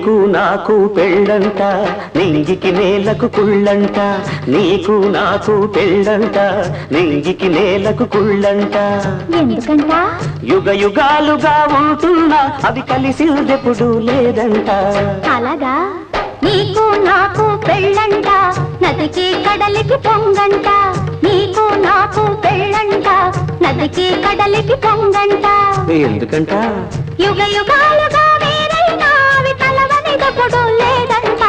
నీకు నాకు పెళ్ళంట నింగికి నేలకు కుళ్ళంట నీకు నాకు పెళ్ళంట నింగికి నేలకు కుళ్ళంట ఎందుకంట యుగ యుగాలుగా ఉంటున్నా అవి కలిసిందెప్పుడు లేదంట అలాగా నీకు నాకు పెళ్ళంట నదికి కడలికి పొంగంట నీకు నాకు పెళ్ళంట నదికి కడలికి పొంగంట ఎందుకంట యుగ యుగాలుగా వేరైనా అవి కలవనిదెప్పుడు లేదంట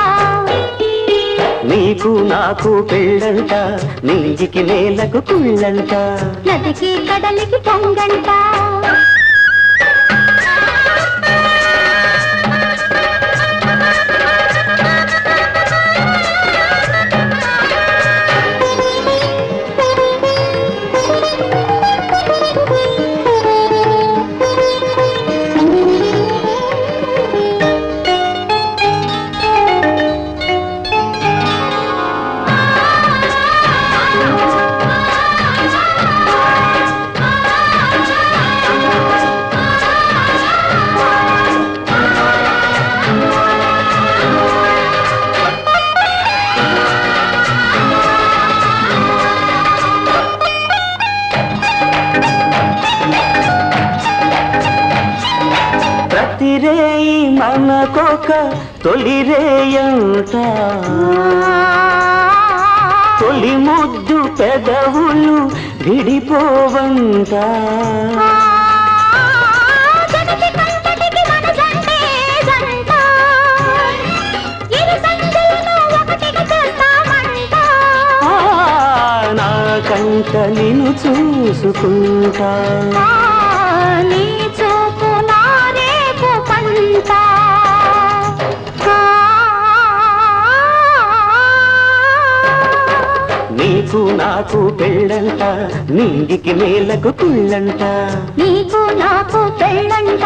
నీకు నాకు పెళ్ళంట నింగికి నేలకు కుళ్ళంట నదికి కడలికి పొంగంట ప్రతిరేయి మనకొక తొలిరేయంట తొలి ముద్దు పెదవులు విడిపోవంట నా కంట నిన్ను చూసుకుంటా నీ చూపు నా రేపు పంట నీకు నాకు పెళ్ళంట నింగికి నేలకు కుళ్ళంట నీకు నాకు పెళ్ళంట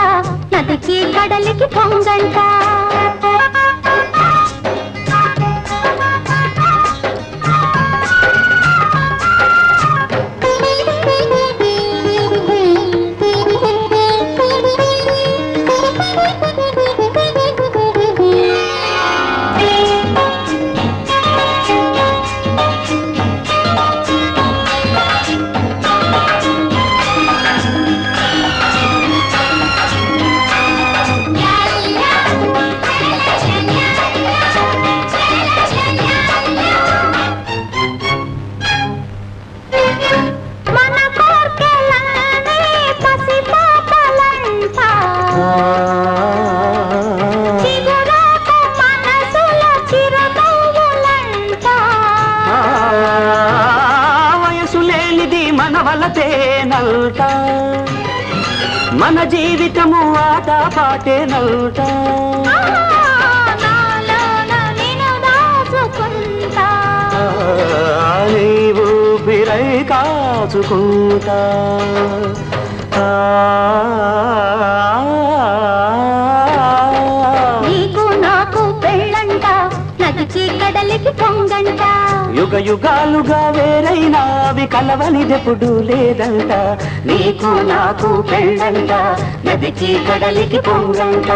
నదికి కడలికి పొంగంట వలతేనల్ట మన జీవితము ఆట పాటేనల్ట నీవు బిరై కాచుకుంటా నీకు నాకు పెళ్ళంట నదికి కడలికి పొంగంట యుగ యుగాలుగా వేరైనా అవి కలవనిదెప్పుడు లేదంట నీకు నాకు పెళ్ళంట నదికి కడలికి పొంగంట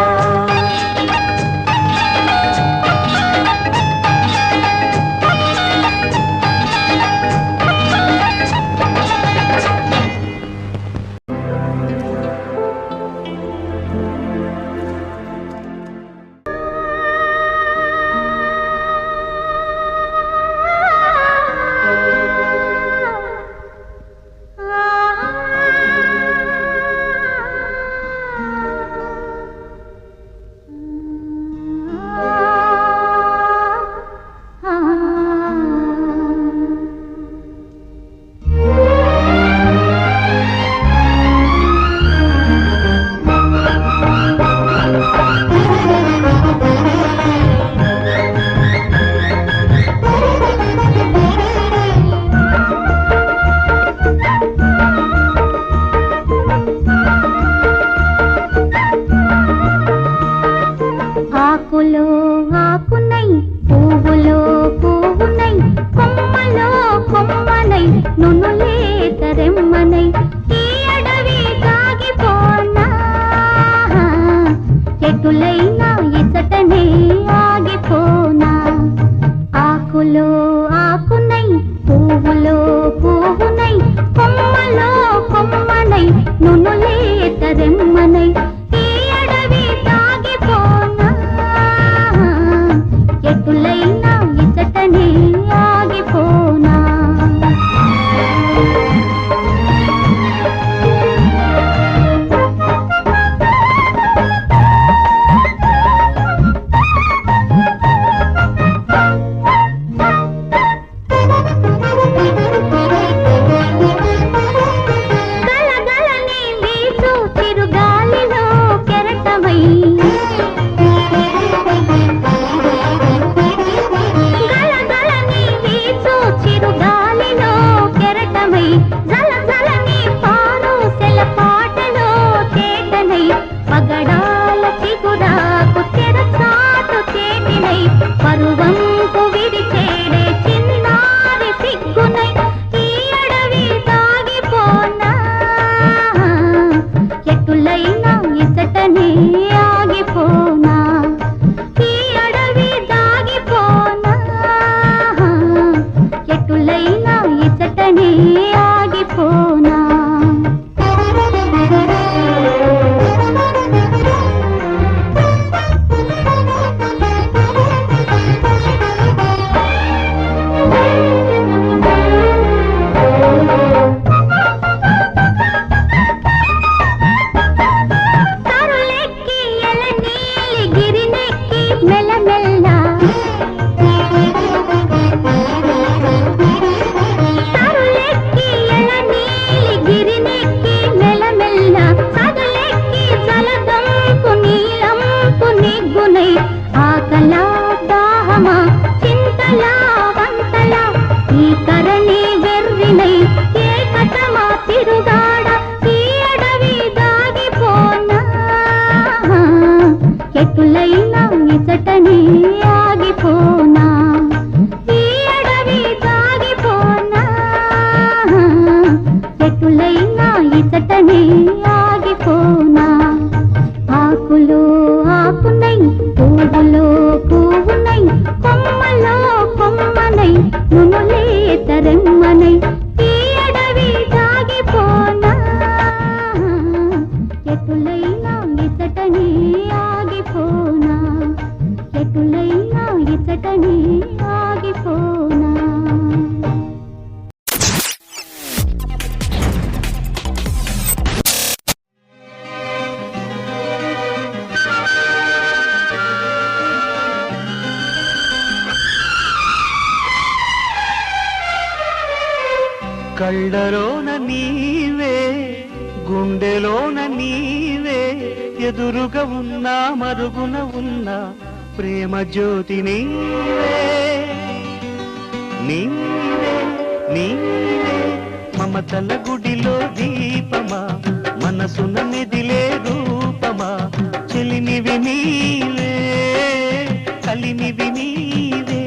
ఎటులైనా ఇతటనే ఎటులైనా ఇతటనే ఆగిపోనా, ఎటులైనా ఇతటనే ఆగిపోనా. కళ్ళలోన నీవే గుండెలోన నీవే ఎదురుగా ఉన్నా మరుగున ఉన్నా ప్రేమ జ్యోతి నీవే నీవే నీవే మమతల గుడిలో దీపమా మనసున మెదిలే రూపమా చెలిమివి నీవే కలిమివి నీవే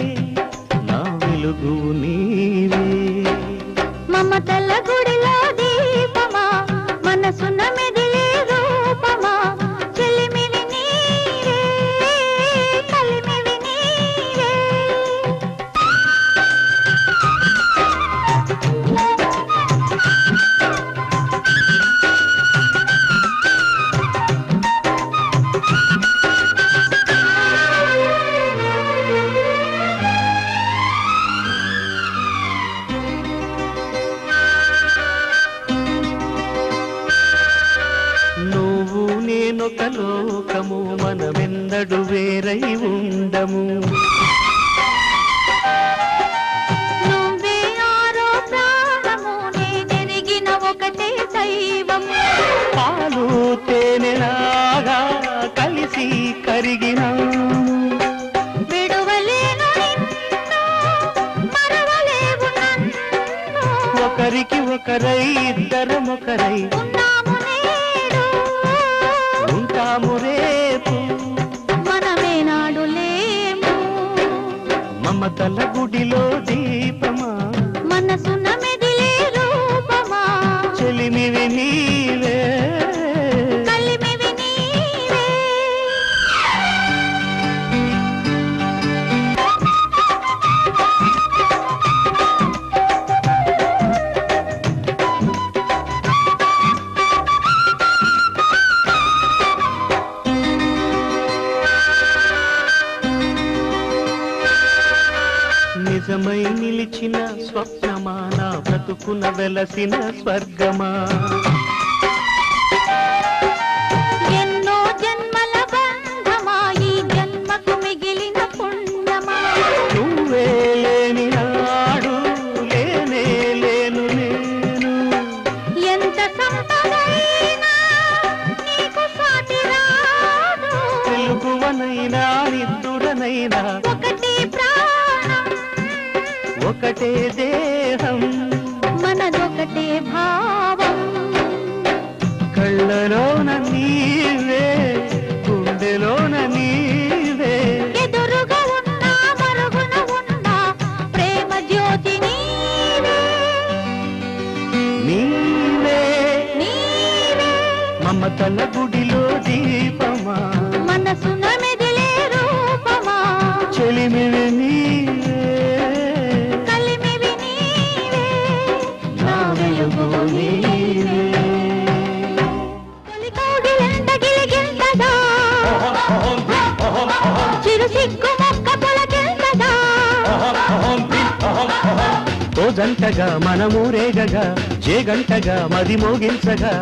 నా వెలుగు నీవే మమతల గుడిలో దీపమా మనసున మెదిలే రూపమా చెలిమివి నీవే కలిమివి నీవే. నేనొక లోకము మనమెందడు వేరై ఉండము, నువ్వే ఆరో ప్రాణము నేనెరిగిన ఒకటే దైవము. పాలు తేనెలాగా కలిసి కరిగినాము, విడువలేను నిన్ను మరవలేవు నన్ను, ఒకరికి ఒకరై ఇద్దరమొకరై ఉన్నాము నేడు ఉంటాము రేపు మనమేనాడు లేము. మమతల గుడిలో దీపమా మనసున మెదిలే రూపమా చెలిమివి నీవే కలిమివి నీవే. నిజమై నిలిచిన స్వప్నమా నా బ్రతుకున వెలసిన స్వర్గమా, ఎన్నో జన్మల బంధమా ఈ జన్మకు మిగిలిన పుణ్యమా. నువ్వే లేని నాడు లేనే లేను నేను, ఎంత సంపదైనా నీకు సాటి రాదు, తెలుగువనైనా నిద్దుడనైనా ఒకటే ప్రాణం ఒకటే దేహం మనదొకటే భావం. కళ్ళలోన నీవే గుండెలోన నీవే ఎదురుగా ఉన్నా మరుగున ఉన్నా ప్రేమ జ్యోతి నీవే నీవే నీవే. మమతల గుడిలో దీపమా మనసున మెదిలే రూపమా చెలిమివి నీవే కలిమివి నీవే నా వెలుగు నీవే. తొలి కౌగిలింత గిలిగింతగా చిరు సిగ్గు మొక్క పొలకింతగా ఓ జంటగా మనమూరేగగా జే గంటగా మది మోగించగా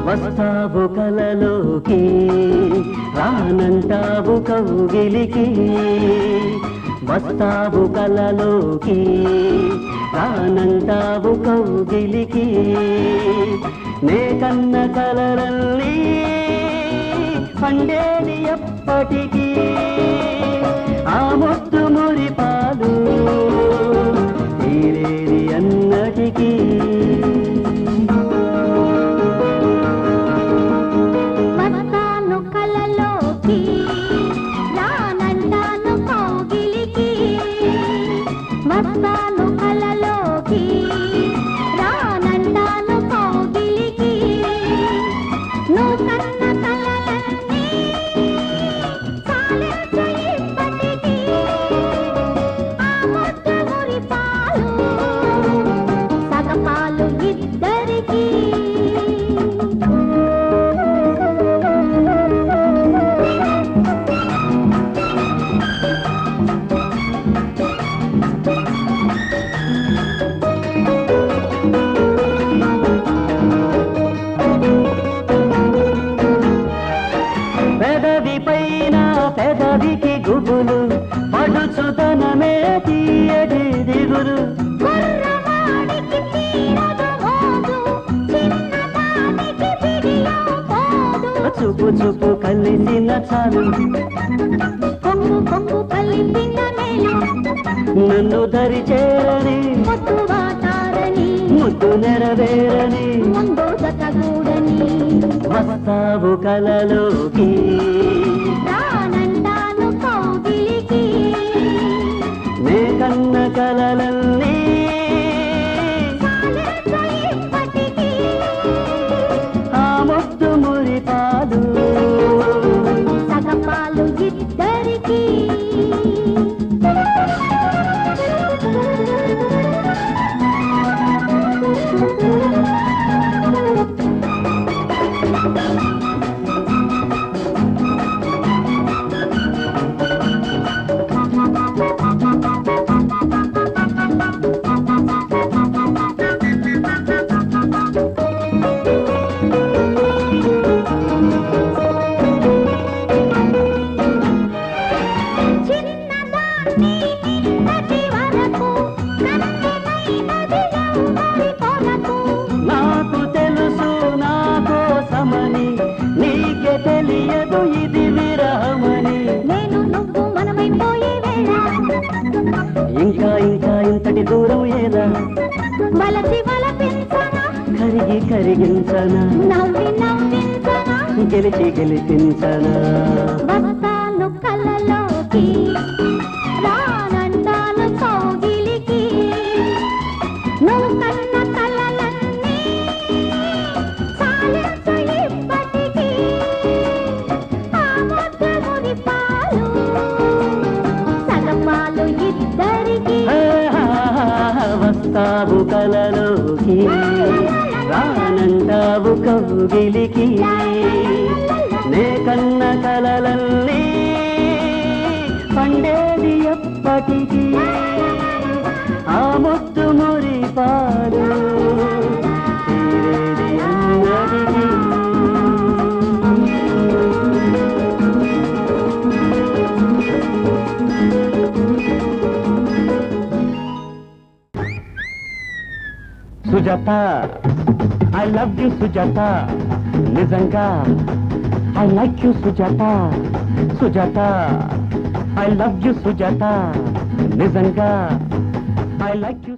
వస్తావు కలలోకి రానంటావు కౌగిలికి, వస్తావు కలలోకి రానంటావు కౌగిలికి, నే కన్న కలలన్నీ పండేది ఎప్పటికీ, ఆ ముద్దు మురిపాలు తీరేది అన్నటికీ. వస్తాను కలలోకి రానంటాను కౌగిలికి, వస్తాను కలలోకి రానంటాను కౌగిలికి, నువ్వు కన్న పెదవి పైన పెదవికి గుబులు పడుచుదనమే తీయటి దిగులు కుర్రవాడికి తీరదు మోజు, చిన్నదానికి పిడిలో పోదు. చూపు చూపు కలిసిన చాలు కొంగు కొంగు కలిపిన మేలు, నన్ను దరి చేరని ముద్దు వాటారని, ముద్దు నెరవేరని ముందు జతగూడని. వస్తావు కలలోకి రానంటాను కౌగిలికి, నే కన్న కలలన్నీ సాలెంత ఇప్పటికీ. ఆ ముద్దు మురిపాలు సగపాలు ఇద్దరికీ. చిన్నదాన్ని నిన్నటి వరకు నన్నమైనది ఎవరి కొరకు. నాకు తెలుసు నా కోసమని నీకే తెలియదు ఇది విరహమని నేను నువ్వు మనమైపోయే వేళ, ఇంకా ఇంకా ఇంతటి దూరం ఏదా వలసి వలపించనా, కరిగి కరిగించనా నవ్వి నవ్వించనా. గెలిచి గెలిపించనా వస్తాను కలలోకి, రానంటాను కౌగిలికి. నువ్వు కన్న కలలన్నీ సాలెంత ఇప్పటికీ. ఆ ముద్దు మురిపాలు, సగపాలు ఇద్దరికీ. వస్తావు కలలోకి రానంటావు కౌగిలికి నే కన్న కలలన్నీ పండేది ఎప్పటికీ ఆ ముద్దు మురిపాలు తీరేది అన్నదికి. Sujatha I love you Sujatha నిజంగా I like you Sujatha Sujatha I love you Sujatha నిజంగా ఐ లైక్ యూ.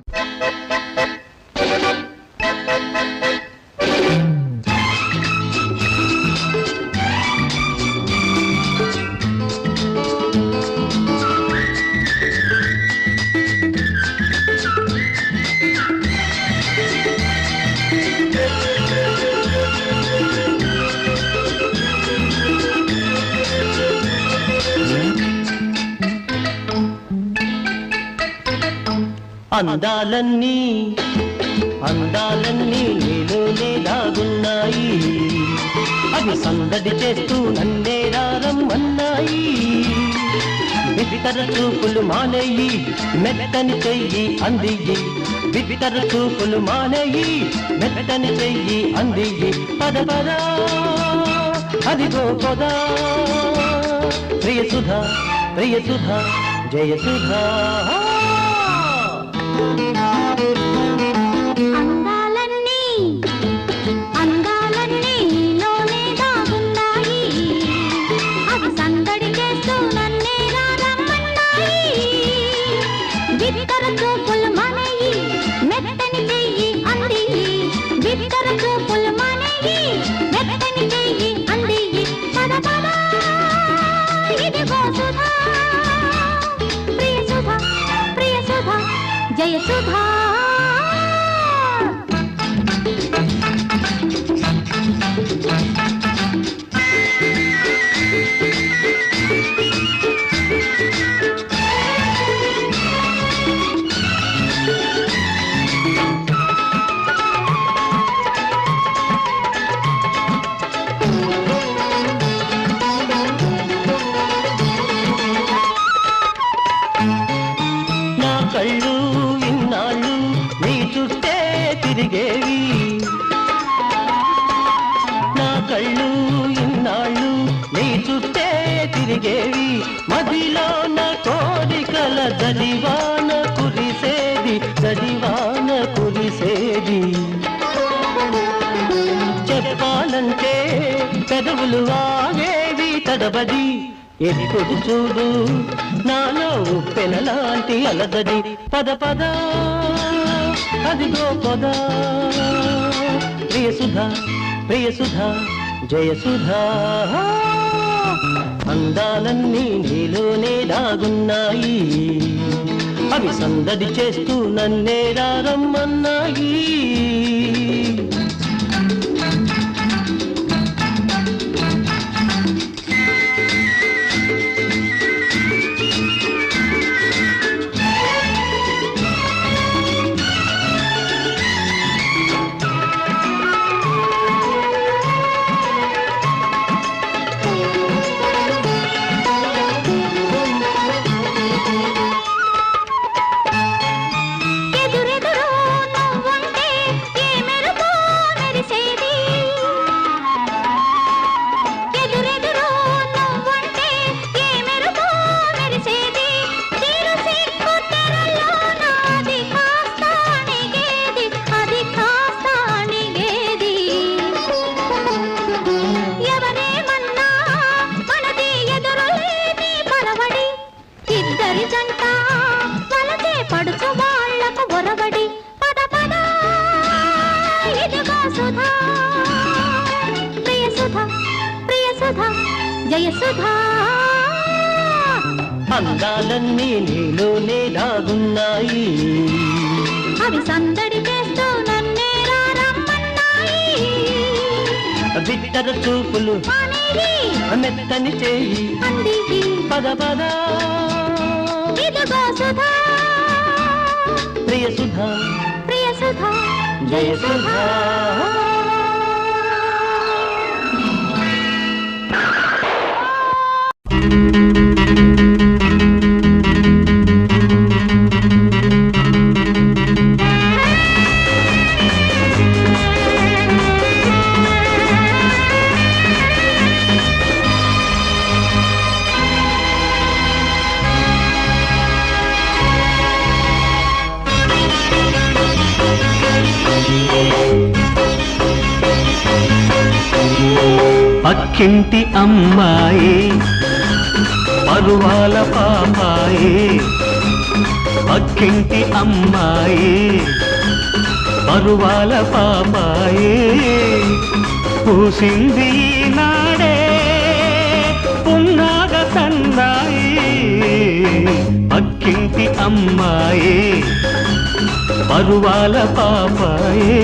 అందాలన్నీ అందాలన్నీ నీలోనే దాగున్నాయి అవి సందడి చేస్తూ నన్నే రమ్మన్నాయి. బిత్తర చూపులు మానేయి మెత్తని చెయ్యి అందియ్యి, బిత్తర చూపులు మానేయి మెత్తని చెయ్యి అందియ్యి. పద పద అదిగో పదా ప్రియ సుధా ప్రియ సుధా జయ సుధా. అందాలన్నీ అందాలన్నీ నీలోనే దాగున్నాయి అవి సందడి చేస్తూ నన్నే రమ్మన్నాయి. బిత్తర చూపులు మానేయి మెత్తని చెయ్యి అందియ్యి, బిత్తర చూపులు మానేయి మెత్తని చెయ్యి అందియ్యి. పద పద ఇదిగో సుధా ప్రియ సుధా ప్రియ సుధా జయ సుధా. చుట్టే తిరిగేవి మదిలోన కోరికల జడివాన కురిసేది జడివాన కురిసేది చెప్పాలంటే పెదవులు ఆగేవి తడబడి ఎప్పుడు చూడు నాలో ఉప్పెనలాంటి అలదడి పద పద అదిగో పద ప్రియసుధా ప్రియసుధా జయసుధా అందాలన్నీ నీలోనే దాగున్నాయి అవి సందడి చేస్తూ నన్నే రమ్మన్నాయి అందాలన్నీ నీలోనే దాగున్నాయి అవి సందడి చేస్తూ నన్నే రమ్మన్నాయి బిత్తర చూపులు మెత్తని చేయి పద పద ఇదిగో సుధా ప్రియసుధా ప్రియసుధా జయసుధా పక్కింటి అమ్మాయి పరువాల పాపాయి పక్కింటి అమ్మాయి పరువాల పాపాయి పూసింది నాడే పున్నాగ సన్నాయి పక్కింటి అమ్మాయి పరువాల పాపాయి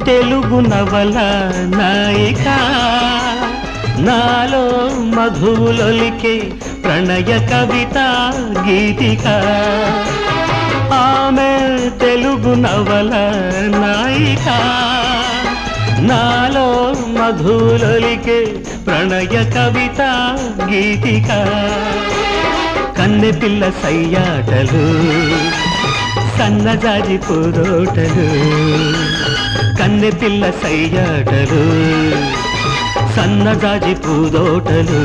తెలుగు నవల నాయిక నాలో మధువులొలికే ప్రణయ కవిత గీతిక ఆమె తెలుగు నవల నాయిక నాలో మధువులొలికే ప్రణయ కవిత గీతిక కన్నె పిల్ల సయ్యాటలు సన్నజాజి పూదోటలు కన్నె పిల్ల సయ్యాటలు సన్నజాజి పూదోటలు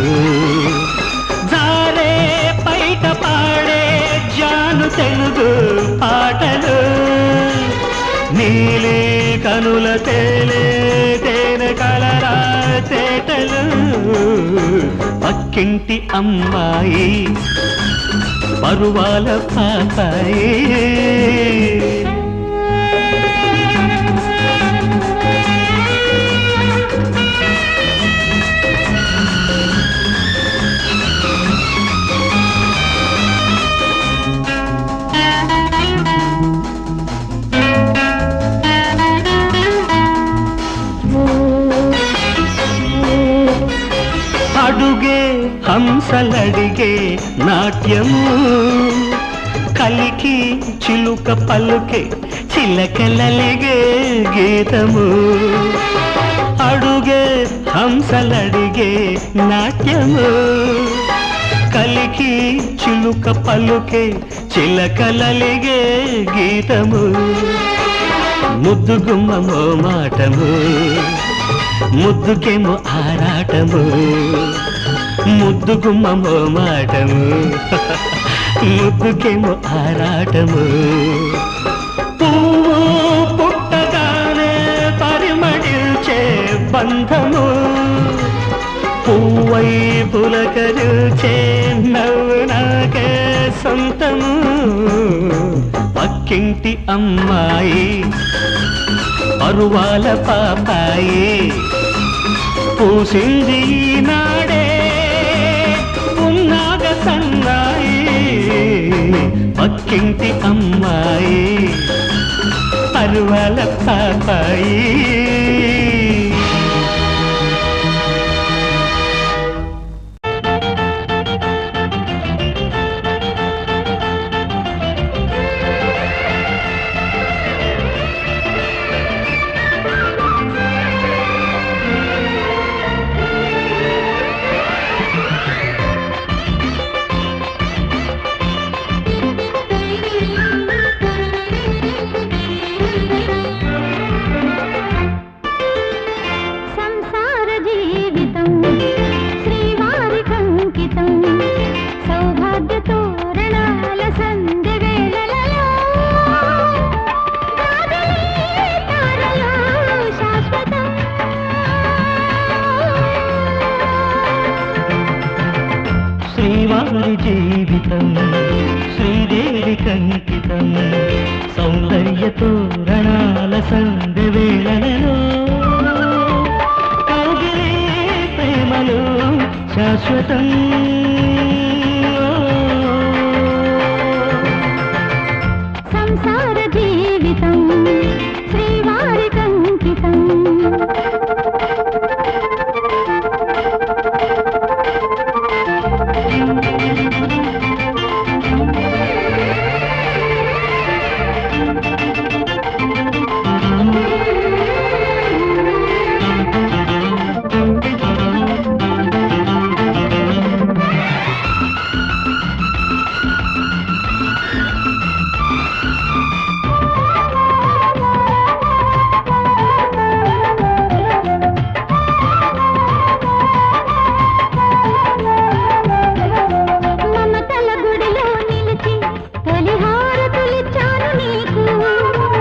జారే పైట పాడే జాను తెలుగు పాటలు నీలి కనుల తేలే తేనె కలరా తేటలు పక్కింటి అమ్మాయి పరువాల పాపాయి హంసలడిగే నాట్యము కలికి చిలుక పలుకే చిలకలలిగే గీతము అడుగే హంసలడిగే నాట్యము కలికి చిలుక పలుకే చిలకలలిగే గీతము ముద్దుగుమ్మమో మాటము ముద్దుకేమో ఆరాటము ముద్దుగుమ్మమో మాటము ముద్దుకేమో ఆరాటము పువ్వు పుట్టగానే పరిమళించే బంధము పువ్వై పులకరుచే నవ్వు నాకే సొంతము పక్కింటి అమ్మాయి పరువాల పాపాయి పూసింది నాడే ఉన్నాగ సన్నాయి పక్కింటి అమ్మాయి పరువాల పాపాయి శ్రీవారి జీవితం శ్రీదేవి కంకితం సౌందర్య తోరణాల సంధ్య వేళలలో కౌగిలే ప్రేమలు శాశ్వతం సంసార జీవితం శ్రీవారి కంకితం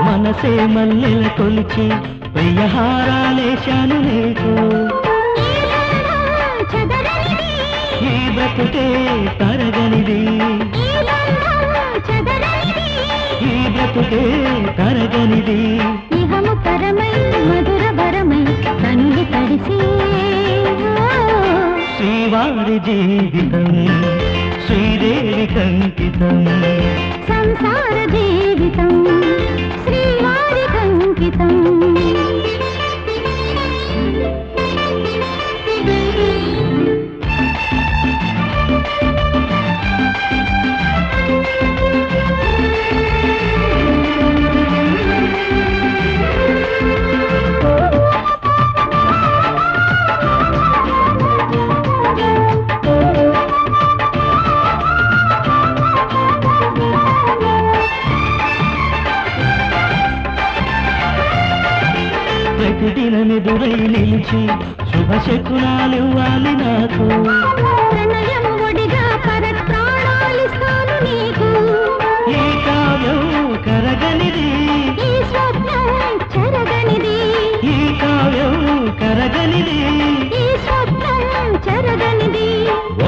మనసే మల్లెల కొలిచి ప్రియహారాలేశాను నీకు ఈ బ్రతుకే తరగనిది ఈ బ్రతుకే తరగనిది ఇహము పరమై మధుర భరమై కనులు తడిసి శ్రీవారి జీవితం శ్రీదేవి కంకితం సంసార జీవితం శ్రీవారి కంకితం ప్రతిదినమెదురై నిలిచి శుభశకునాలివ్వాలి నాకు ప్రణయము ఒడిగా పరప్రాణాలిస్తాను నీకు ఈ కావ్యం కరగనిది ఈ స్వప్నం చెరగనిది ఈ కావ్యం కరగనిది ఈ స్వప్నం చెరగనిది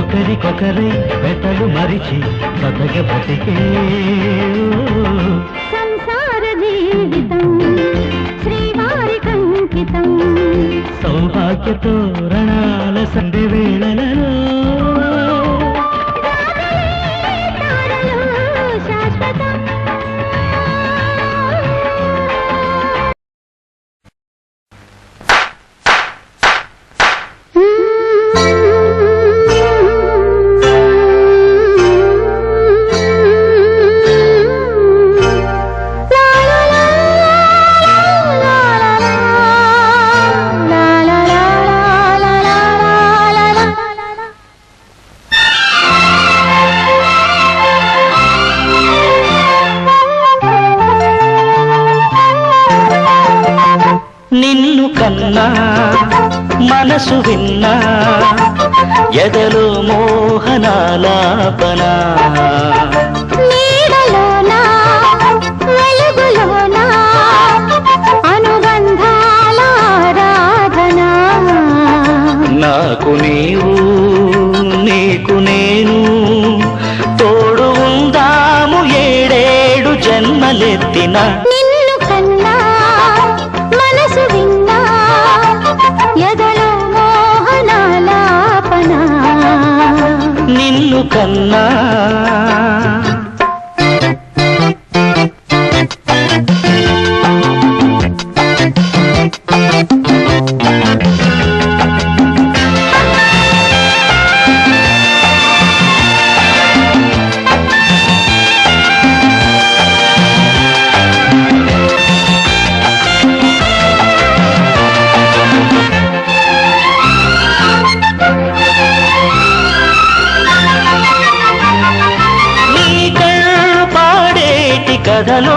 ఒకరికొకరై వెతలు మరిచి బతక బతికే సంసార జీవితం శ్రీవారి కంకితం సౌభాగ్య తోరణాల సంధ్య వేళలలో తారలు శాశ్వతం నిన్ను కన్నా మనసు విన్నా ఎదలో మోహనాలాపన నీడలోనా వెలుగులోనా అనుబంధాల ఆరాధన నాకు నీవు నీకు నేను తోడు ఉందాము ఏడేడు జన్మలెత్తిన నిన్ను కన్నా మనసు విన్నా ఎదలో మోహనాలాపన నిన్ను కన్నా కథలు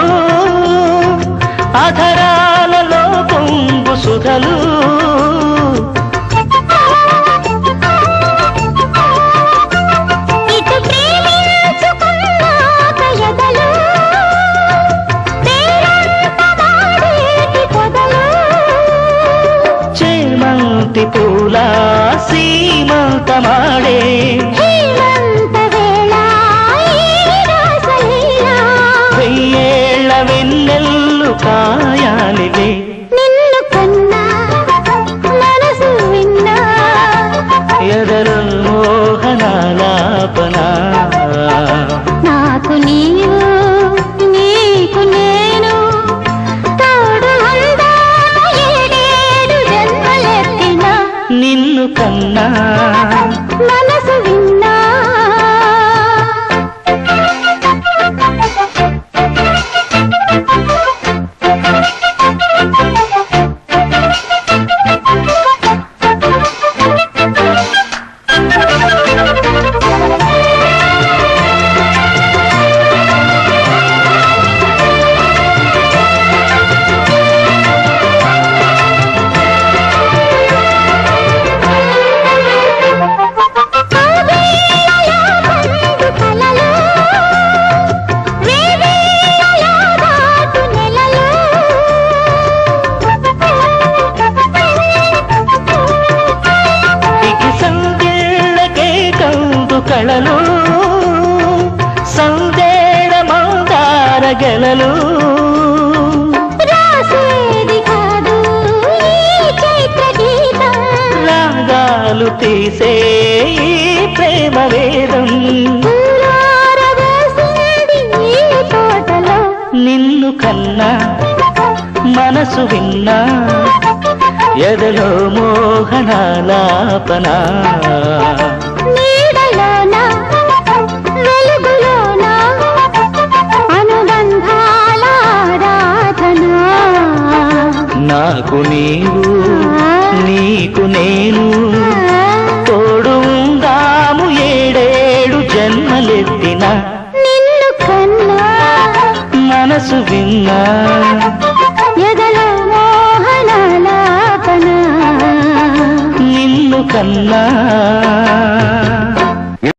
అధరాలలో పొంగు సుధలు ఇటు ప్రేమించుకున్నాక ఎదలు పేరంటమాడేటి పొదలు చేమంతి పూల సీమంతమాడే హేమంత వేళ ఈ రాసలీలా వెయ్యేళ్ల వెన్నెల్లు కాయాలిలే నిన్ను కన్నా మనసు విన్నా ఎదరు మోహనాలాపన నాకు నీవు నీకు నేను తోడు ఉందాము ఏడేడు జన్మలెత్తిన నిన్ను కన్నా మనసు విన్నా కళలు సందేడ మందార గెలలు రాసేది కాదు ఈ చైత్ర గీతం రాగాలు తీసే ఈ ప్రేమ వేదం పూలారవేసింది ఈ తోటలో నిన్ను కన్నా మనసు విన్నా ఎదలో మోహనాలాపన నీడలోన వెలుగులోన అనుబంధాల ఆరాధన నాకు నీవు నీకు నేను తోడు ఉందాము ఏడేడు జన్మలెత్తిన నిన్ను కన్నా మనసు విన్నా ఎదలో మోహనాలాపన నిన్ను కన్నా